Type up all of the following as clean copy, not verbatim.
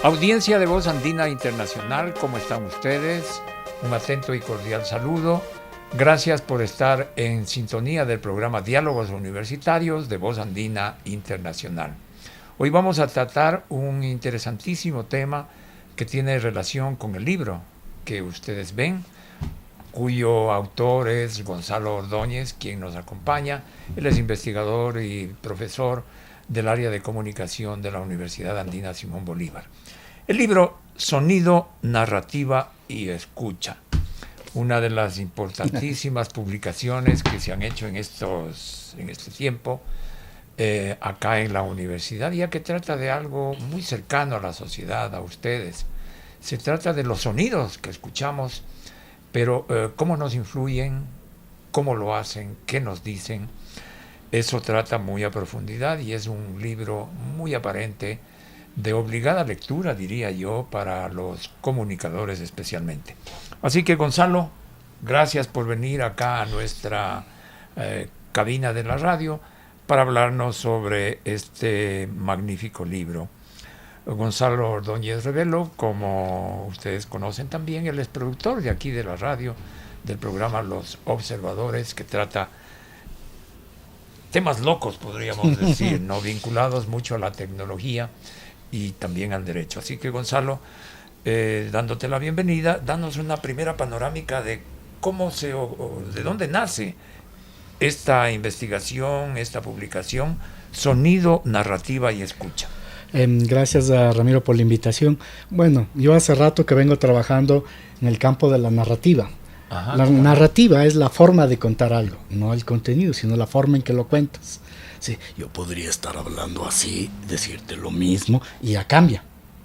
Audiencia de Voz Andina Internacional, ¿cómo están ustedes? Un atento y cordial saludo. Gracias por estar en sintonía del programa Diálogos Universitarios de Voz Andina Internacional. Hoy vamos a tratar un interesantísimo tema que tiene relación con el libro que ustedes ven, cuyo autor es Gonzalo Ordóñez, quien nos acompaña. Él es investigador y profesor del área de comunicación de la Universidad Andina Simón Bolívar. El libro Sonido, Narrativa y Escucha, una de las importantísimas publicaciones que se han hecho en este tiempo acá en la universidad, ya que trata de algo muy cercano a la sociedad, a ustedes. Se trata de los sonidos que escuchamos, pero cómo nos influyen, cómo lo hacen, qué nos dicen. Eso trata muy a profundidad y es un libro muy aparente, de obligada lectura, diría yo, para los comunicadores especialmente. Así que, Gonzalo, gracias por venir acá a nuestra cabina de la radio para hablarnos sobre este magnífico libro. Gonzalo Ordóñez Revelo, como ustedes conocen también, él es productor de aquí de la radio, del programa Los Observadores, que trata temas locos, podríamos decir, ¿no? Vinculados mucho a la tecnología y también al derecho. Así que, Gonzalo, dándote la bienvenida, danos una primera panorámica de de dónde nace esta investigación, esta publicación, Sonido, Narrativa y Escucha. Gracias a Ramiro por la invitación. Bueno, yo hace rato que vengo trabajando en el campo de la narrativa. Ajá, la narrativa es la forma de contar algo, no el contenido, sino la forma en que lo cuentas. Sí, yo podría estar hablando así, decirte lo mismo y ya cambia.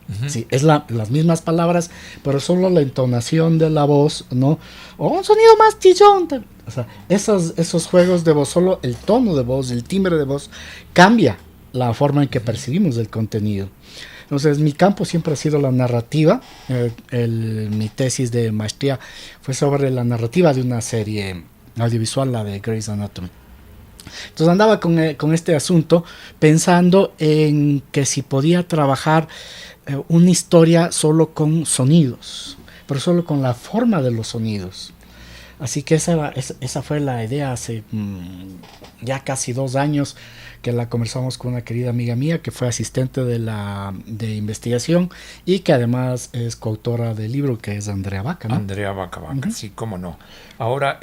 Uh-huh. Sí, es las mismas palabras, pero solo la entonación de la voz, ¿no? O un sonido más chillón. O sea, esos juegos de voz, solo el tono de voz, el timbre de voz, cambia la forma en que percibimos el contenido. Entonces, mi campo siempre ha sido la narrativa. Mi tesis de maestría fue sobre la narrativa de una serie audiovisual, la de Grey's Anatomy. Entonces andaba con este asunto pensando en que si podía trabajar una historia solo con sonidos, pero solo con la forma de los sonidos. Así que esa fue la idea hace ya casi 2 años que la conversamos con una querida amiga mía que fue asistente de investigación y que además es coautora del libro, que es Andrea Vaca, ¿no? Andrea Vaca, uh-huh. Sí, cómo no. Ahora,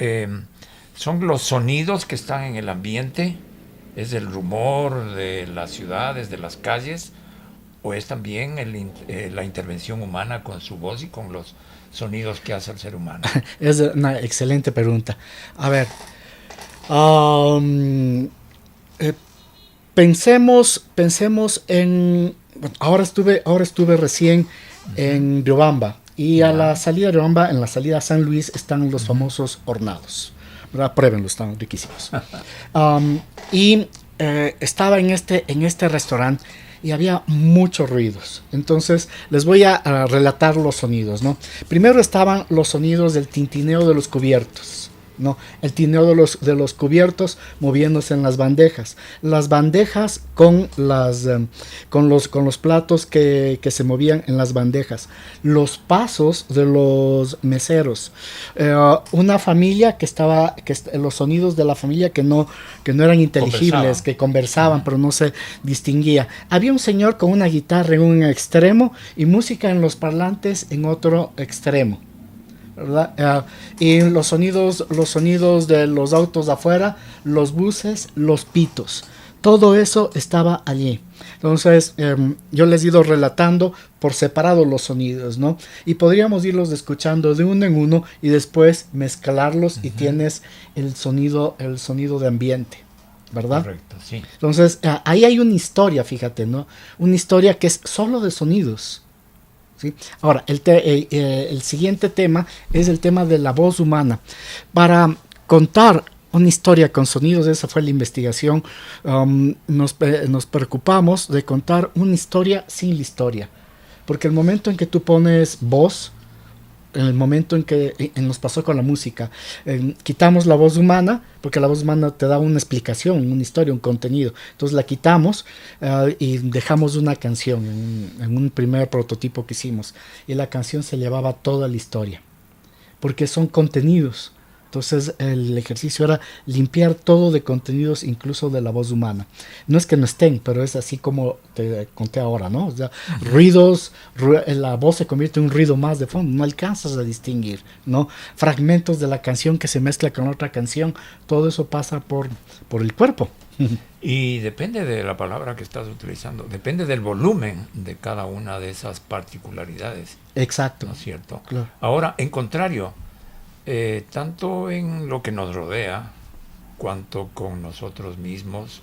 ¿son los sonidos que están en el ambiente? ¿Es el rumor de las ciudades, de las calles? ¿O es también la intervención humana con su voz y con los sonidos que hace el ser humano? Es una excelente pregunta. A ver, pensemos en... Ahora estuve recién en Riobamba y a la salida de Riobamba, en la salida a San Luis, están los famosos hornados. ¿Verdad? Pruébenlo, están riquísimos. Estaba en este restaurante y había muchos ruidos. Entonces les voy a relatar los sonidos, ¿no? Primero estaban los sonidos del tintineo de los cubiertos, ¿no? El tintineo de los cubiertos moviéndose en las bandejas con los platos que se movían en las bandejas, los pasos de los meseros, una familia los sonidos de la familia que no eran inteligibles, que conversaban, pero no se distinguía. Había un señor con una guitarra en un extremo y música en los parlantes en otro extremo, ¿verdad? Y los sonidos de los autos de afuera, los buses, los pitos, todo eso estaba allí. Entonces yo les he ido relatando por separado los sonidos, ¿no? Y podríamos irlos escuchando de uno en uno y después mezclarlos, uh-huh. Y tienes el sonido de ambiente, ¿verdad? Correcto, sí. Entonces ahí hay una historia, fíjate, ¿no? Una historia que es solo de sonidos. ¿Sí? Ahora, el siguiente tema es el tema de la voz humana. Para contar una historia con sonidos, esa fue la investigación, nos preocupamos de contar una historia sin la historia. Porque el momento en que tú pones voz, en el momento en que nos pasó con la música, quitamos la voz humana, porque la voz humana te da una explicación, una historia, un contenido. Entonces la quitamos y dejamos una canción en un primer prototipo que hicimos. Y la canción se llevaba toda la historia, porque son contenidos. Entonces el ejercicio era limpiar todo de contenidos, incluso de la voz humana. No es que no estén, pero es así como te conté ahora, ¿no? O sea, ruidos, la voz se convierte en un ruido más de fondo, no alcanzas a distinguir, ¿no? Fragmentos de la canción que se mezcla con otra canción, todo eso pasa por el cuerpo. Y depende de la palabra que estás utilizando, depende del volumen de cada una de esas particularidades. Exacto. ¿No es cierto? Claro. Ahora, en contrario, tanto en lo que nos rodea, cuanto con nosotros mismos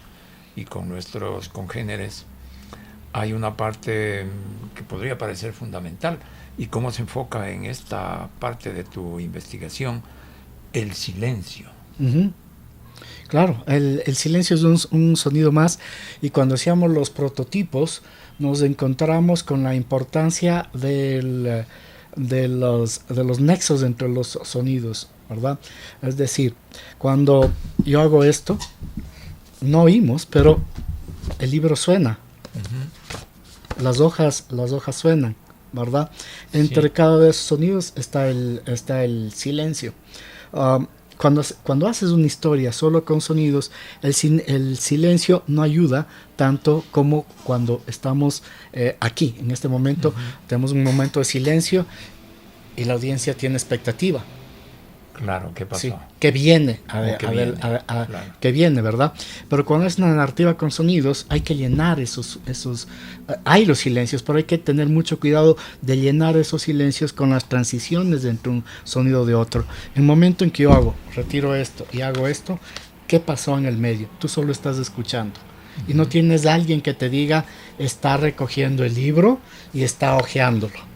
y con nuestros congéneres, hay una parte que podría parecer fundamental. ¿Y cómo se enfoca en esta parte de tu investigación? El silencio. Uh-huh. Claro, el silencio es un sonido más, y cuando hacíamos los prototipos nos encontramos con la importancia de los nexos entre los sonidos, ¿verdad? Es decir, cuando yo hago esto, no oímos, pero el libro suena. Uh-huh. Las hojas suenan, ¿verdad? Entre cada de esos sonidos está el silencio. Cuando haces una historia solo con sonidos, el silencio no ayuda tanto como cuando estamos aquí. En este momento tenemos un momento de silencio y la audiencia tiene expectativa. Claro, ¿qué pasó? Sí, ¿qué viene? Claro. ¿Qué viene, verdad? Pero cuando es una narrativa con sonidos, hay que llenar esos hay los silencios, pero hay que tener mucho cuidado de llenar esos silencios con las transiciones de entre un sonido de otro. El momento en que yo retiro esto y hago esto, ¿qué pasó en el medio? Tú solo estás escuchando. Y no tienes a alguien que te diga, está recogiendo el libro y está hojeándolo.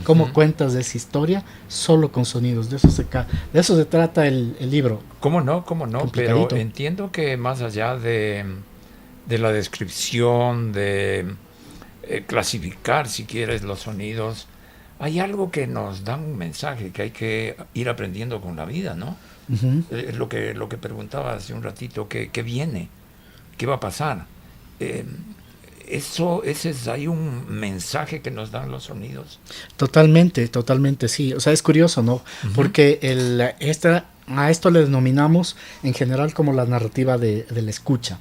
¿Cómo cuentas esa historia? Solo con sonidos. De eso se trata el libro. ¿Cómo no? Pero entiendo que más allá de la descripción, de clasificar, si quieres, los sonidos, hay algo que nos da un mensaje que hay que ir aprendiendo con la vida, ¿no? Uh-huh. Lo que preguntaba hace un ratito, ¿qué viene? ¿Qué va a pasar? Hay un mensaje que nos dan los sonidos. Totalmente, sí. O sea, es curioso, ¿no? Uh-huh. Porque a esto le denominamos en general como la narrativa de la escucha.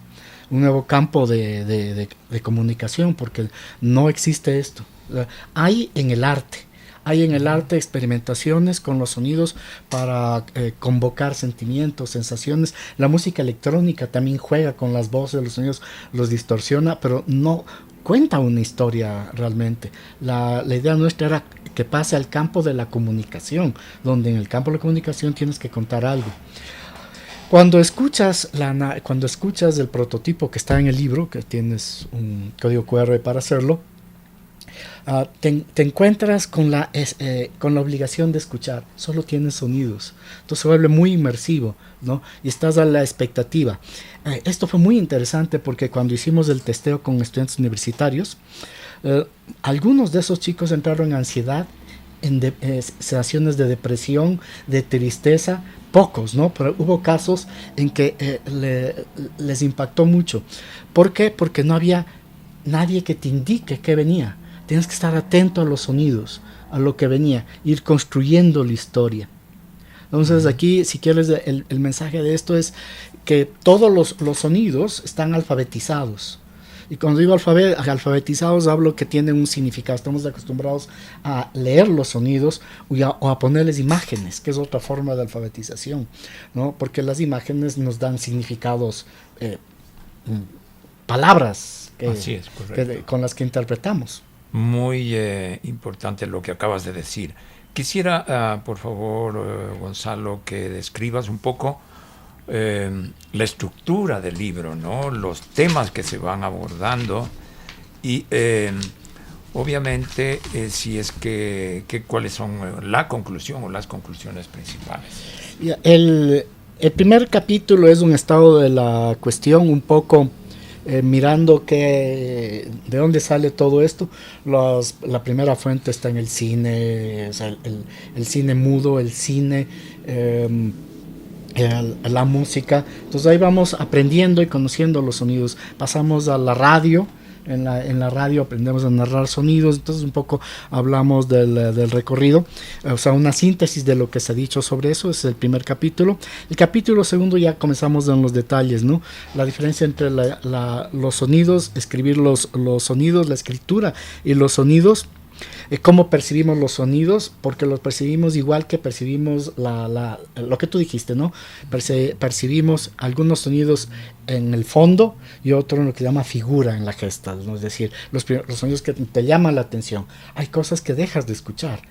Un nuevo campo de comunicación, porque no existe esto. O sea, hay en el arte experimentaciones con los sonidos para convocar sentimientos, sensaciones. La música electrónica también juega con las voces, los sonidos, los distorsiona, pero no cuenta una historia realmente. La idea nuestra era que pase al campo de la comunicación, donde en el campo de la comunicación tienes que contar algo. Cuando escuchas el prototipo que está en el libro, que tienes un código QR para hacerlo, te encuentras con la obligación de escuchar. Solo tienes sonidos, entonces se vuelve muy inmersivo, ¿no? Y estás a la expectativa. Esto fue muy interesante porque cuando hicimos el testeo con estudiantes universitarios, algunos de esos chicos entraron en ansiedad, en sensaciones de depresión, de tristeza. Pocos, ¿no? Pero hubo casos en que les impactó mucho. ¿Por qué? Porque no había nadie que te indique qué venía. Tienes que estar atento a los sonidos, a lo que venía, ir construyendo la historia. Entonces aquí, si quieres, el mensaje de esto es que todos los sonidos están alfabetizados. Y cuando digo alfabetizados, hablo que tienen un significado. Estamos acostumbrados a leer los sonidos o a ponerles imágenes, que es otra forma de alfabetización, ¿no? Porque las imágenes nos dan significados, palabras Así es, correcto. Con las que interpretamos. Muy importante lo que acabas de decir. Quisiera, por favor, Gonzalo, que describas un poco la estructura del libro, ¿no? Los temas que se van abordando y obviamente si es que cuáles son la conclusión o las conclusiones principales. El primer capítulo es un estado de la cuestión un poco mirando de dónde sale todo esto. La primera fuente está en el cine, o sea, el cine mudo, el cine, la música. Entonces ahí vamos aprendiendo y conociendo los sonidos. Pasamos a la radio. En la radio aprendemos a narrar sonidos, entonces un poco hablamos del recorrido, o sea, una síntesis de lo que se ha dicho sobre eso. Es el primer capítulo. El capítulo segundo ya comenzamos en los detalles, ¿no? La diferencia entre los sonidos, escribir los sonidos, la escritura y los sonidos. Cómo percibimos los sonidos, porque los percibimos igual que percibimos lo que tú dijiste, ¿no? Percibimos algunos sonidos en el fondo y otro en lo que se llama figura en la gesta, ¿no? Es decir, los sonidos que te llaman la atención. Hay cosas que dejas de escuchar.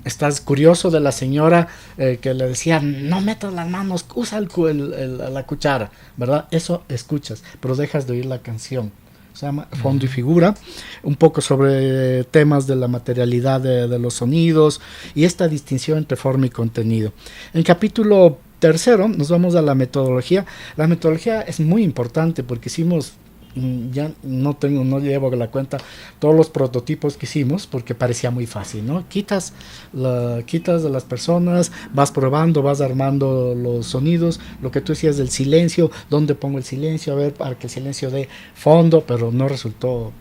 Estás curioso de la señora que le decía, no metas las manos, usa la cuchara, ¿verdad? Eso escuchas, pero dejas de oír la canción. Se llama Fondo y Figura, un poco sobre temas de la materialidad de los sonidos y esta distinción entre forma y contenido. En el capítulo tercero nos vamos a la metodología. La metodología es muy importante porque hicimos, ya no llevo la cuenta todos los prototipos que hicimos porque parecía muy fácil, ¿no? Quitas de las personas, vas probando, vas armando los sonidos, lo que tú decías del silencio, dónde pongo el silencio, a ver, para que el silencio dé fondo, pero no resultó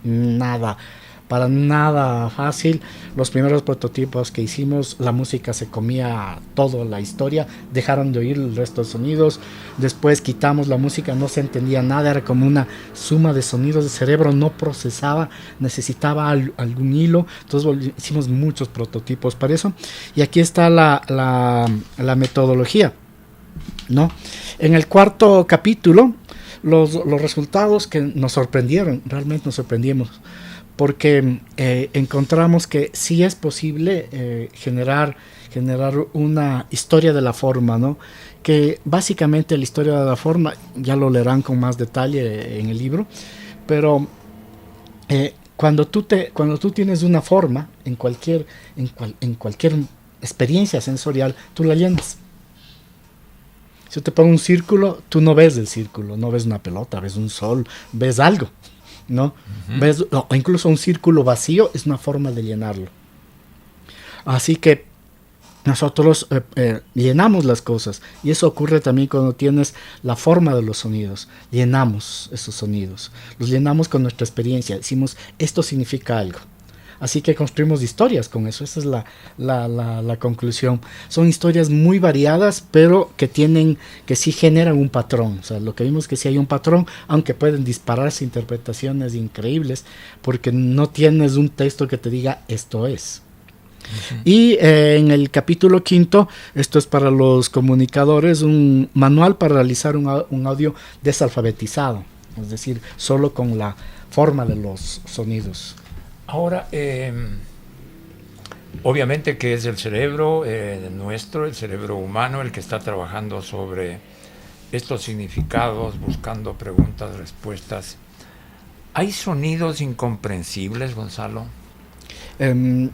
para nada fácil. Los primeros prototipos que hicimos, la música se comía toda la historia, dejaron de oír el resto de sonidos. Después quitamos la música, no se entendía nada, era como una suma de sonidos, el cerebro no procesaba, necesitaba algún hilo. Entonces hicimos muchos prototipos para eso, y aquí está la metodología, ¿no? En el cuarto capítulo, los resultados que nos sorprendieron, realmente nos sorprendimos, porque encontramos que sí es posible generar una historia de la forma, ¿no? Que básicamente la historia de la forma, ya lo leerán con más detalle en el libro, pero cuando tú tienes una forma en cualquier experiencia sensorial, tú la llenas. Si yo te pongo un círculo, tú no ves el círculo, no ves una pelota, ves un sol, ves algo, ¿no? ¿Ves? O incluso un círculo vacío es una forma de llenarlo. Así que nosotros llenamos las cosas, y eso ocurre también cuando tienes la forma de los sonidos. Llenamos esos sonidos, los llenamos con nuestra experiencia, decimos esto significa algo. Así que construimos historias con eso. Esa es la conclusión. Son historias muy variadas, pero que sí generan un patrón. O sea, lo que vimos que sí hay un patrón, aunque pueden dispararse interpretaciones increíbles, porque no tienes un texto que te diga esto es. Uh-huh. Y en el capítulo quinto, esto es para los comunicadores, un manual para realizar un audio desalfabetizado, es decir, solo con la forma de los sonidos. Ahora, obviamente que es el cerebro nuestro, el cerebro humano, el que está trabajando sobre estos significados, buscando preguntas, respuestas. ¿Hay sonidos incomprensibles, Gonzalo? Hay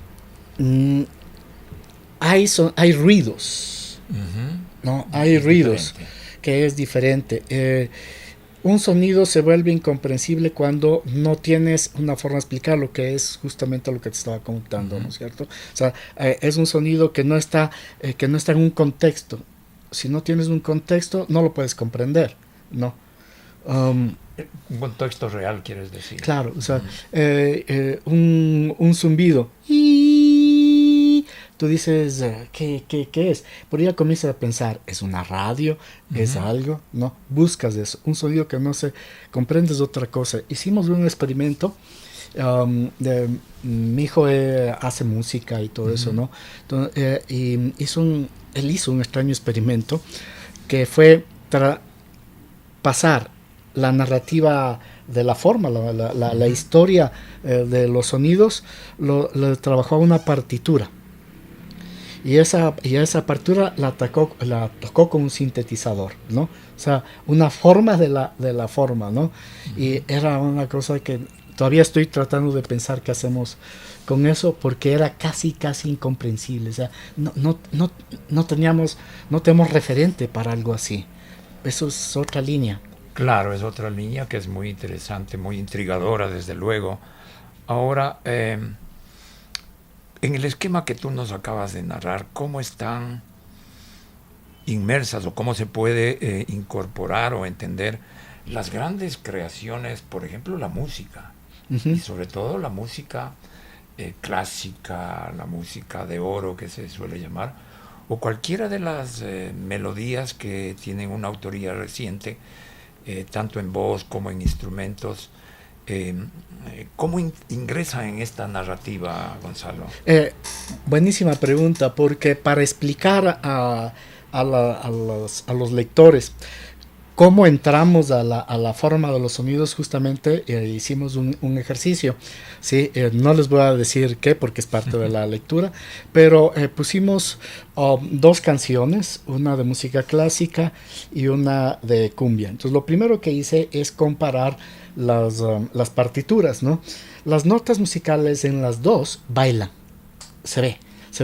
ruidos, uh-huh. ¿No? Hay ruidos, que es diferente. Un sonido se vuelve incomprensible cuando no tienes una forma de explicar lo que es justamente lo que te estaba contando, uh-huh. ¿No es cierto? O sea, es un sonido que no está en un contexto. Si no tienes un contexto, no lo puedes comprender, ¿no? Un contexto real, quieres decir. Claro, o sea, un zumbido. Y tú dices, ¿qué es? Por ella comienzas a pensar, ¿es una radio? ¿Es algo? No, buscas eso. Un sonido que no se comprende es otra cosa. Hicimos un experimento. Mi hijo hace música y todo eso, ¿no? Entonces, y él hizo un extraño experimento que fue pasar la narrativa de la forma, la historia de los sonidos, lo trabajó a una partitura. Y esa partitura la tocó con un sintetizador, ¿no? O sea, una forma de la forma, ¿no? Uh-huh. Y era una cosa que todavía estoy tratando de pensar qué hacemos con eso, porque era casi incomprensible. O sea, no tenemos referente para algo así. Eso es otra línea. Claro, es otra línea que es muy interesante, muy intrigadora, desde luego. Ahora, en el esquema que tú nos acabas de narrar, ¿cómo están inmersas o cómo se puede incorporar o entender las grandes creaciones, por ejemplo, la música, y sobre todo la música clásica, la música de oro que se suele llamar, o cualquiera de las melodías que tienen una autoría reciente, tanto en voz como en instrumentos? ¿Cómo ingresa en esta narrativa, Gonzalo? Buenísima pregunta, porque para explicar a los lectores cómo entramos a la forma de los sonidos, justamente hicimos un ejercicio. ¿Sí? No les voy a decir qué, porque es parte de la lectura, pero pusimos dos canciones, una de música clásica y una de cumbia. Entonces lo primero que hice es comparar las partituras, ¿no? Las notas musicales en las dos bailan, se ve,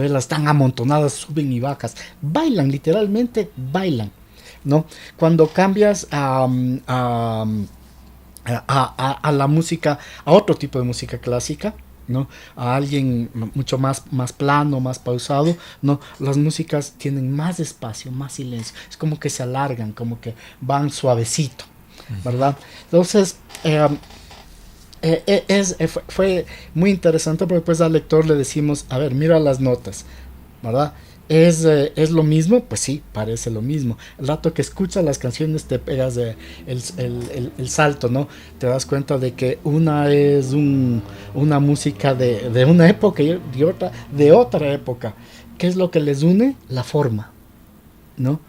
las están amontonadas, suben y bajas, bailan, literalmente bailan, ¿no? Cuando cambias a la música, a otro tipo de música clásica, ¿no? A alguien mucho más plano, más pausado, ¿no? Las músicas tienen más espacio, más silencio, es como que se alargan, como que van suavecito, ¿verdad? Entonces, fue muy interesante, porque pues al lector le decimos, a ver, mira las notas, ¿verdad? ¿Es lo mismo? Pues sí, parece lo mismo. El rato que escuchas las canciones te pegas el salto, ¿no? Te das cuenta de que una es una música de una época y otra de otra época. ¿Qué es lo que les une? La forma, ¿no?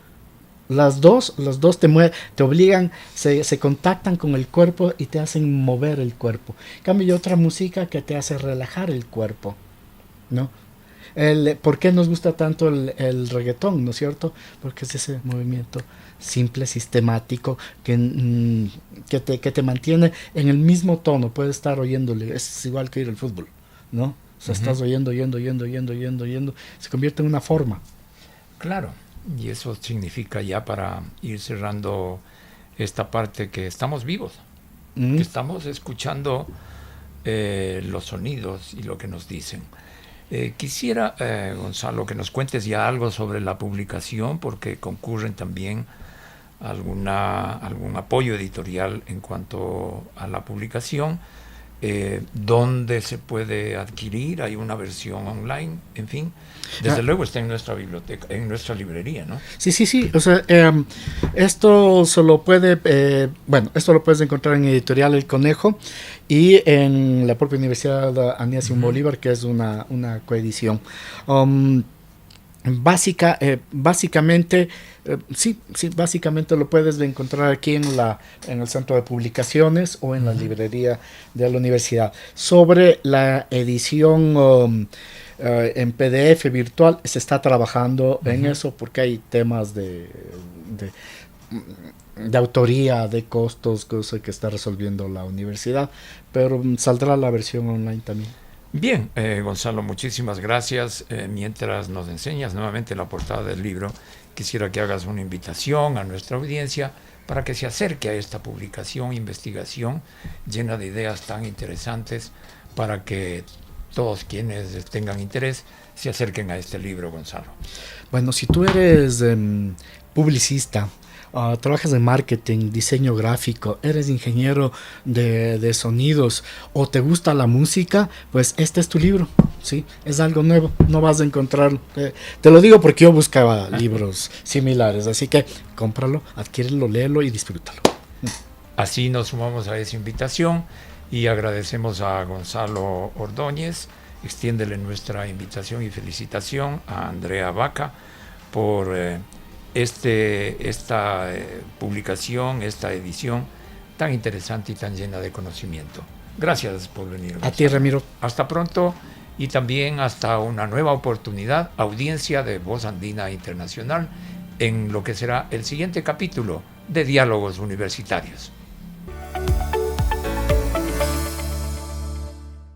Las dos te obligan, se contactan con el cuerpo y te hacen mover el cuerpo. En cambio, hay otra música que te hace relajar el cuerpo, ¿no? ¿Por qué nos gusta tanto el reggaetón, no es cierto? Porque es ese movimiento simple, sistemático, que te mantiene en el mismo tono. Puedes estar oyéndole, es igual que ir al fútbol, ¿no? O sea, estás oyendo, se convierte en una forma. Claro, y eso significa, ya para ir cerrando esta parte, que estamos vivos, que estamos escuchando los sonidos y lo que nos dicen. Quisiera, Gonzalo, que nos cuentes ya algo sobre la publicación, porque concurren también algún apoyo editorial en cuanto a la publicación. ¿Dónde se puede adquirir? ¿Hay una versión online? En fin, desde luego está en nuestra biblioteca, en nuestra librería, ¿no? Sí. O sea, esto lo puedes encontrar en Editorial El Conejo y en la propia Universidad Aníbal Simón Bolívar, que es una coedición. Básicamente lo puedes encontrar aquí en el centro de publicaciones o en la librería de la universidad. Sobre la edición en PDF virtual, se está trabajando en eso, porque hay temas de autoría, de costos, cosa que está resolviendo la universidad, pero saldrá la versión online también. Bien, Gonzalo, muchísimas gracias. Mientras nos enseñas nuevamente la portada del libro, quisiera que hagas una invitación a nuestra audiencia para que se acerque a esta publicación, investigación llena de ideas tan interesantes, para que todos quienes tengan interés se acerquen a este libro, Gonzalo. Bueno, si tú eres publicista, trabajas en marketing, diseño gráfico, eres ingeniero de sonidos o te gusta la música, pues este es tu libro, ¿sí? Es algo nuevo, no vas a encontrar, te lo digo porque yo buscaba libros similares, así que cómpralo, adquiérelo, léelo y disfrútalo. Así nos sumamos a esa invitación y agradecemos a Gonzalo Ordóñez. Extiéndele nuestra invitación y felicitación a Andrea Vaca por esta publicación, esta edición tan interesante y tan llena de conocimiento. Gracias por venir, Gonzalo. A ti, Ramiro. Hasta pronto, y también hasta una nueva oportunidad, audiencia de Voz Andina Internacional, en lo que será el siguiente capítulo de Diálogos Universitarios.